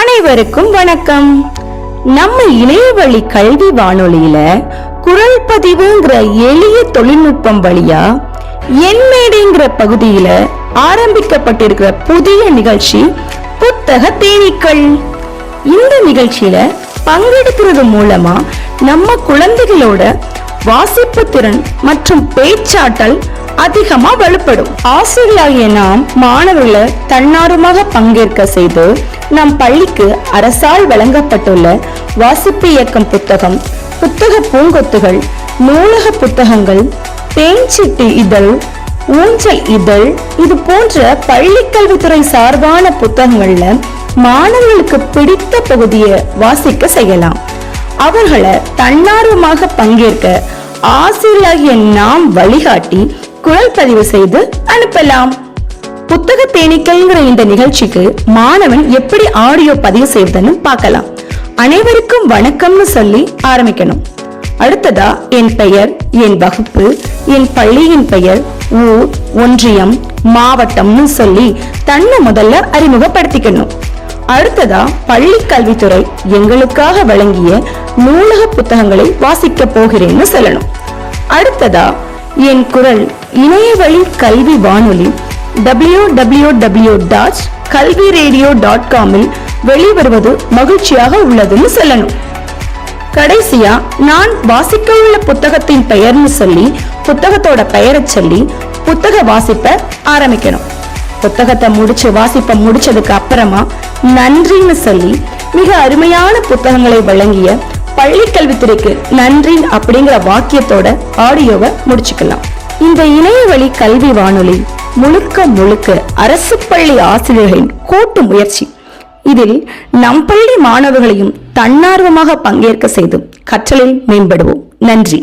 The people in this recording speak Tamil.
அனைவருக்கும் வணக்கம். நம்ம இணையவழி கல்வி வானொலியில குரல் பதிவுங்கிற எளிய தொழில்நுட்பம் வழியா என்மேடைங்கிற பகுதியில ஆரம்பிக்கப்பட்டிருக்கிற புதிய நிகழ்ச்சி புத்தக தேனீக்கள். இந்த நிகழ்ச்சியில பங்கெடுக்கிறது மூலமா நம்ம குழந்தைகளோட வாசிப்பு திறன் மற்றும் பேச்சாற்றல் அதிகமா வலுப்படும். ஆசிரியர்களாகிய நாம் மாணவர்களை தன்னார்வமாக பங்கேற்க செய்து நம் பள்ளிக்கு அரசால் வழங்கப்பட்டுள்ள வாசிப்பு இயக்கம் புத்தகம், புத்தக பூங்கொத்துகள், நூலக புத்தகங்கள், தேன்சிட்டு இதழ், ஊஞ்சல் இதழ் இது போன்ற பள்ளி கல்வித்துறை சார்பான புத்தகங்கள்ல மாணவர்களுக்கு பிடித்த பகுதியை வாசிக்க செய்யலாம். அவர்களை தன்னார்வமாக பங்கேற்க ஆசிரியர்களாகிய நாம் வழிகாட்டி குரல் பதிவு செய்து அனுப்பலாம். புத்தக தேனீக்கள்ங்கிற இந்த நிகழ்ச்சிக்கு மாணவன் எப்படி ஆடியோ பதிவு செய்வதுன்னு பார்க்கலாம். அனைவருக்கும் வணக்கம்னு சொல்லி ஆரம்பிக்கணும். அடுத்ததா என் பெயர், என் வகுப்பு, என் பள்ளியின் பெயர், ஊர், ஒன்றியம், மாவட்டம்னு சொல்லி தன்னை முதல்ல அறிமுகப்படுத்திக்கணும். அடுத்ததா பள்ளி கல்வித்துறை எங்களுக்காக வழங்கிய நூலக புத்தகங்களை வாசிக்க போகிறேன்னு சொல்லணும். அடுத்ததா என் குரல் இணையவழி கல்வி வானொலி www.kalviradio.com வெளிவருவது மகிழ்ச்சியாக உள்ளதுன்னு சொல்லணும். கடைசியா நான் வாசிக்க உள்ள புத்தகத்தின் பெயர்னு சொல்லி புத்தகத்தோட பெயரை சொல்லி புத்தக வாசிப்ப ஆரம்பிக்கணும். புத்தகத்தை வாசிப்ப முடிச்சதுக்கு அப்புறமா நன்றின்னு சொல்லி மிக அருமையான புத்தகங்களை வழங்கிய பள்ளி கல்வித்துறைக்கு நன்றி அப்படிங்கிற வாக்கியத்தோட ஆடியோவை முடிச்சுக்கலாம். இந்த இணையவழி கல்வி வானொலி முழுக்க அரசு பள்ளி ஆசிரியர்களின் கூட்டு முயற்சி. இதில் நம் பள்ளி மாணவர்களையும் தன்னார்வமாக பங்கேற்க செய்து கற்றலில் மேம்படுவோம். நன்றி.